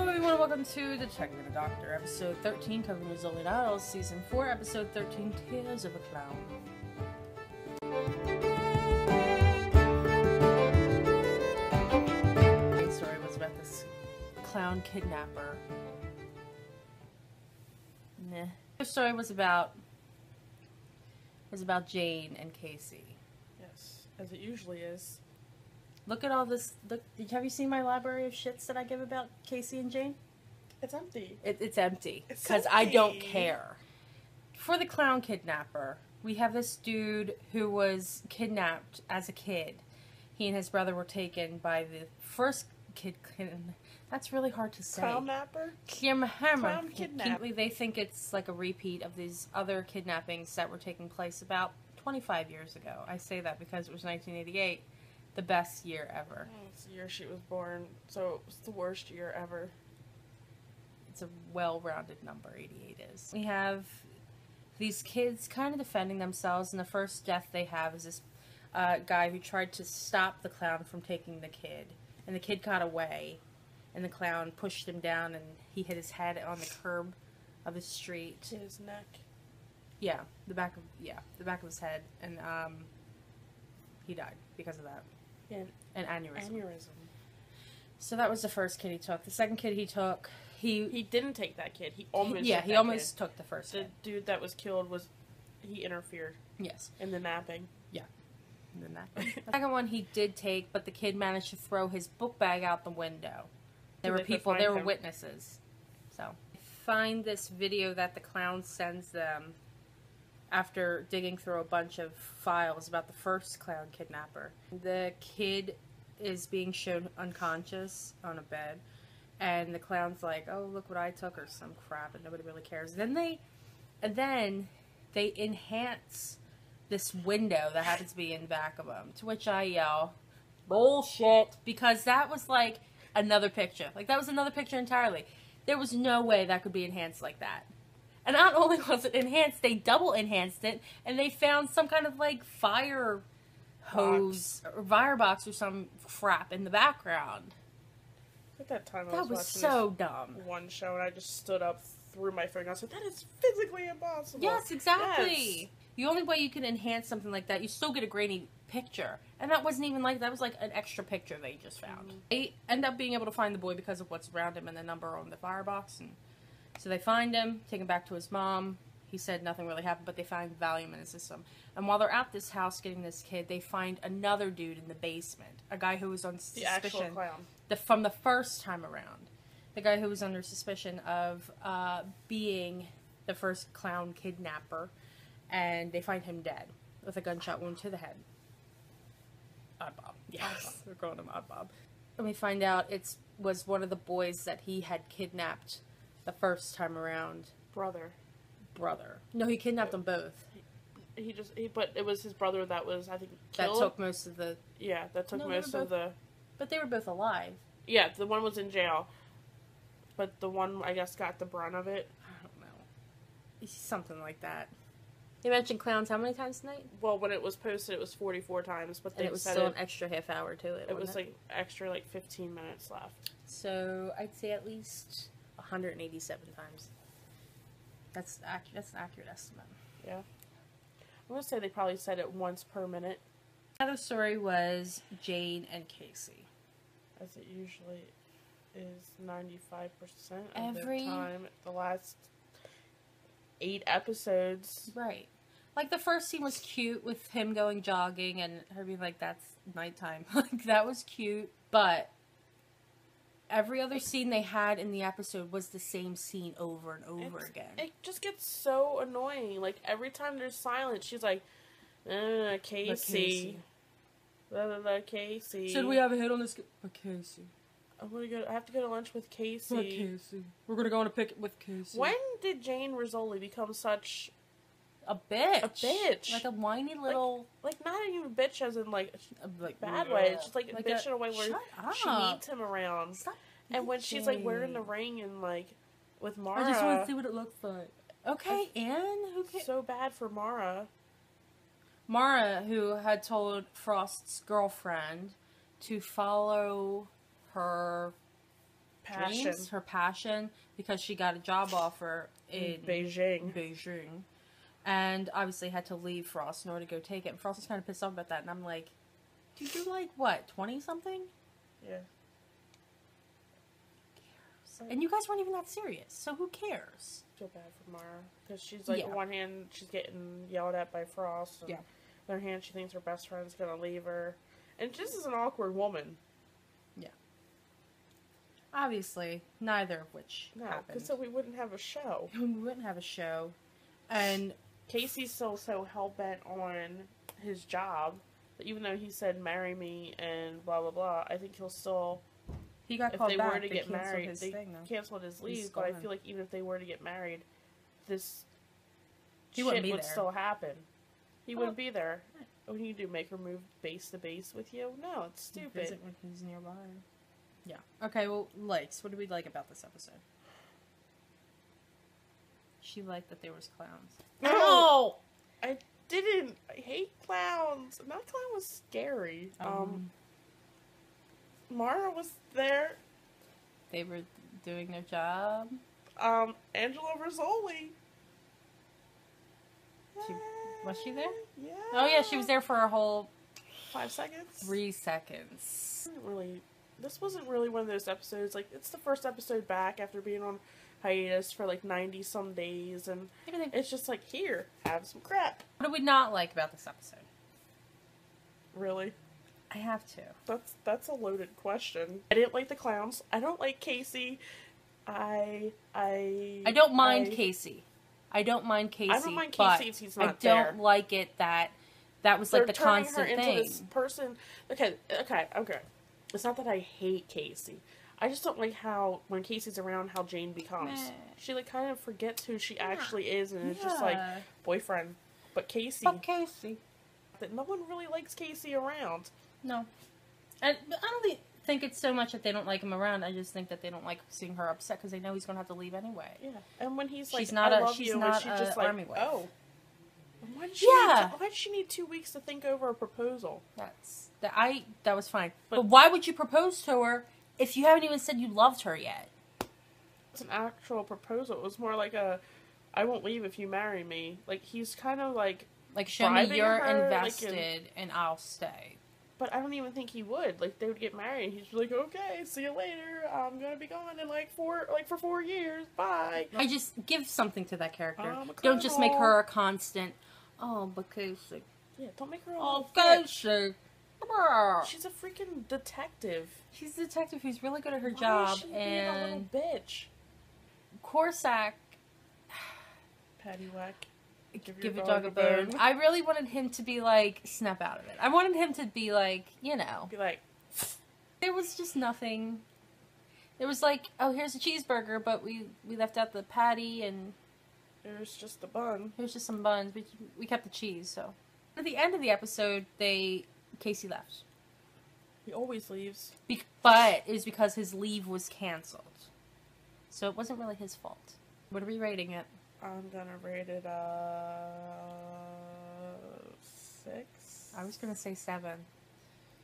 everyone, welcome to Detective and the Doctor, episode 13, covering Rizzoli Isles, season 4, episode 13, Tales of a Clown. The story was about this clown kidnapper. Nah. The story was about Jane and Casey. Yes, as it usually is. Look at all this. Look, have you seen my library of shits that I give about Casey and Jane? It's empty. It's empty. Because I don't care. For the clown kidnapper, we have this dude who was kidnapped as a kid. He and his brother were taken by the first kid. That's really hard to say. Clown napper? Clown kidnap. They think it's like a repeat of these other kidnappings that were taking place about 25 years ago. I say that because it was 1988. The best year ever. It's the year she was born, so it was the worst year ever. It's a well-rounded number, 88 is. We have these kids kind of defending themselves, and the first death they have is this guy who tried to stop the clown from taking the kid. And the kid got away, and the clown pushed him down, and he hit his head on the curb of the street. To his neck. Yeah, the back of his head, and he died because of that. Yeah. An aneurysm. So that was the first kid he took. The second kid he took, he didn't take that kid. He almost took the first kid. The dude that was killed he interfered. Yes. In the napping. Yeah. In the napping. The second one he did take, but the kid managed to throw his book bag out the window. There were witnesses. So, find this video that the clown sends them after digging through a bunch of files about the first clown kidnapper. The kid is being shown unconscious on a bed, and the clown's like, "Oh, look what I took," or some crap, and nobody really cares. And then they enhance this window that happens to be in the back of them, to which I yell, "Bullshit!" Because that was like another picture. Like, that was another picture entirely. There was no way that could be enhanced like that. And not only was it enhanced, they double enhanced it, and they found some kind of, like, fire hose or fire box or some crap in the background. At that time, that was so dumb. One show, and I just stood up, threw my finger, and I said, "That is physically impossible." Yes, exactly. Yes. The only way you can enhance something like that, you still get a grainy picture. And that wasn't even like, that was like an extra picture they just found. Mm-hmm. They end up being able to find the boy because of what's around him and the number on the firebox. And so they find him, take him back to his mom. He said nothing really happened, but they find Valium in his system. And while they're at this house getting this kid, they find another dude in the basement. A guy who was on suspicion. The actual clown. From the first time around. The guy who was under suspicion of being the first clown kidnapper. And they find him dead with a gunshot wound to the head. Oddbob. Yes. They're calling him Oddbob. And we find out it was one of the boys that he had kidnapped the first time around. Brother. No, he kidnapped them both. But it was his brother that was, I think, killed. That took most of the... Yeah, that took most of the... But they were both alive. Yeah, the one was in jail. But the one, I guess, got the brunt of it. I don't know. Something like that. They mentioned clowns how many times tonight? Well, when it was posted, it was 44 times, but it was still an extra half hour to it. It was like extra, like 15 minutes left. So I'd say at least 187 times. That's an accurate estimate. Yeah, I'm gonna say they probably said it once per minute. Another story was Jane and Casey, as it usually is 95% of the time. The last 8 episodes, right? Like, the first scene was cute with him going jogging and her being like, "That's nighttime." Like, that was cute. But every other scene they had in the episode was the same scene over and over again. It just gets so annoying. Like, every time there's silence, she's like, Casey. Casey. So do we have a hit on this? Casey. I have to go to lunch with Casey. Casey. We're gonna go on a picnic with Casey. When did Jane Rizzoli become such... A bitch. A bitch. Like a whiny little... Like not even a bitch as in, like bad way. It's just, like a bitch in a way where she needs him around. Stop and when she's, like, wearing the ring and, like, with Mara... I just want to see what it looks like. Okay, Anne? Who cares? So bad for Mara. Mara, who had told Frost's girlfriend to follow her dreams, her passion, because she got a job offer in Beijing. And obviously had to leave Frost in order to go take it. And Frost was kind of pissed off about that. And I'm like, dude, you're like, what, 20-something? Yeah. And you guys weren't even that serious, so who cares? I feel bad for Mara, because she's like, on one hand, she's getting yelled at by Frost, and on the other hand, she thinks her best friend's gonna leave her, and this is an awkward woman. Yeah. Obviously, neither of which happened. Because so we wouldn't have a show. We wouldn't have a show, and Casey's still so hell-bent on his job, that even though he said, marry me, and blah, blah, blah, I think he'll still... He got called back. If they were to get married, they canceled his leave, but I feel like even if they were to get married, this shit would still happen. He wouldn't be there. What do you do, make her move base to base with you? No, it's stupid. Visit when he's nearby. Yeah. Okay, well, likes. What do we like about this episode? She liked that there was clowns. No! I didn't. I hate clowns. That clown was scary. Mara was there. They were doing their job. Angela Rizzoli. Was she there? Yeah. Oh yeah, she was there for a whole 5 seconds. 3 seconds. This wasn't really one of those episodes. Like, it's the first episode back after being on hiatus for like 90-some days, and it's just like, here, have some crap. What do we not like about this episode? Really? I have to. That's a loaded question. I didn't like the clowns. I don't like Casey. I don't mind Casey. I don't mind Casey. I don't mind Casey if he's not there. I don't like it that was like the constant thing. Into this person. Okay. It's not that I hate Casey. I just don't like how when Casey's around, how Jane becomes. She like kind of forgets who she actually is, and it's just like boyfriend. But Casey. Fuck Casey. That no one really likes Casey around. No. And I don't think it's so much that they don't like him around. I just think that they don't like seeing her upset because they know he's going to have to leave anyway. Yeah. And when he's like, she's not I a, love she's you, not and she's just like, army wife. Oh. Why did she need 2 weeks to think over a proposal? That was fine. But why would you propose to her if you haven't even said you loved her yet? It's an actual proposal. It was more like I won't leave if you marry me. Like, he's kind of like show me you're invested and I'll stay. But I don't even think he would. Like, they would get married and he's like, okay, see you later. I'm gonna be gone in for 4 years. Bye. I just give something to that character. Don't just make her a constant. Oh, but Casey. Yeah, don't make her a little Casey. She's a freaking detective. She's a detective who's really good at her job. Is she being a little bitch? Corsac. Paddywhack. Give a dog a bone. I really wanted him to be like, snap out of it. I wanted him to be like, you know. Be like. There was just nothing. It was like, oh, here's a cheeseburger, but we left out the patty and. There's just a bun. There's just some buns. We kept the cheese, so. At the end of the episode, Casey left. He always leaves. But it was because his leave was canceled. So it wasn't really his fault. What are we rating it? I'm gonna rate it 6. I was gonna say 7.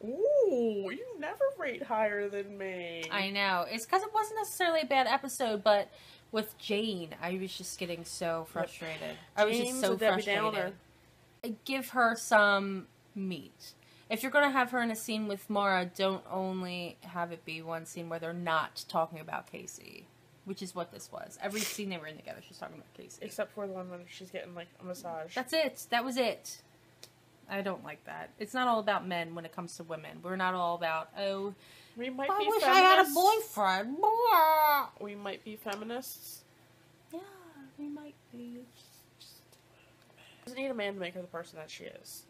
Ooh, you never rate higher than me. I know. It's because it wasn't necessarily a bad episode, but with Jane, I was just getting so frustrated. I was just so frustrated. Give her some meat. If you're going to have her in a scene with Mara, don't only have it be one scene where they're not talking about Casey, which is what this was. Every scene they were in together, she's talking about Casey. Except for the one when she's getting, like, a massage. That's it. That was it. I don't like that. It's not all about men when it comes to women. We're not all about, oh, we might I be wish feminists. I had a boyfriend. We might be feminists. Yeah, we might be. She doesn't need a man to make her the person that she is.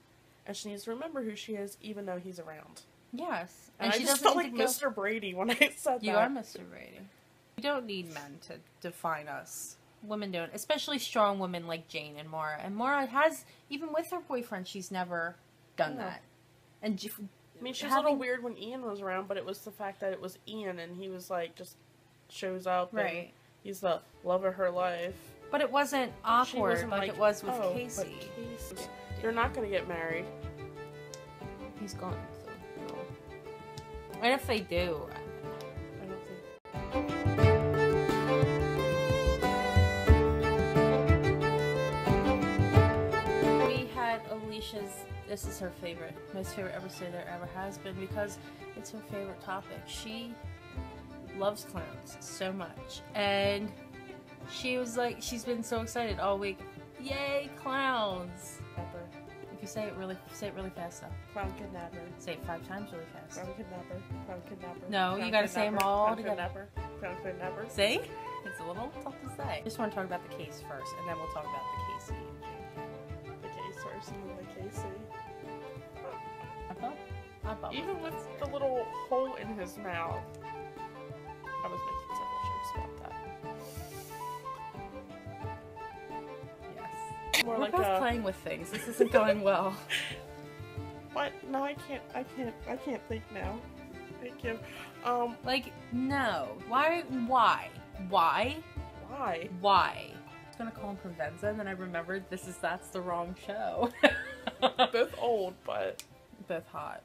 And she needs to remember who she is, even though he's around. Yes. And she just felt like Mr. Brady when I said that. You are Mr. Brady. We don't need men to define us. Women don't. Especially strong women like Jane and Mara. And Mara has, even with her boyfriend, she's never done that. And I mean, she was a little weird when Ian was around, but it was the fact that it was Ian and he was like, just shows up. Right. And he's the love of her life. But it wasn't awkward like it was with Casey. They're not going to get married. He's gone. So no. And if they do, I don't think. this is her most favorite episode there ever has been, because it's her favorite topic. She loves clowns so much, and she was like, she's been so excited all week. Yay, clowns! Kidnapper. If you say it really fast though. Clown kidnapper. Say it 5 times really fast. Clown kidnapper. Clown kidnapper. No, clown you gotta say them all clown together. Kidnapper. Clown kidnapper. See? It's a little tough to say. I just want to talk about the case first, and then we'll talk about the Casey. The case first, and then the Casey. I bubble. Even with the little hole in his mouth. I was making several jokes about that. Yes. More We're like both playing with things. This isn't going well. What? No, I can't think now. Thank you. Like, no. Why? Why? Why? I was gonna call him Provenza, and then I remembered that's the wrong show. Both old, but both hot.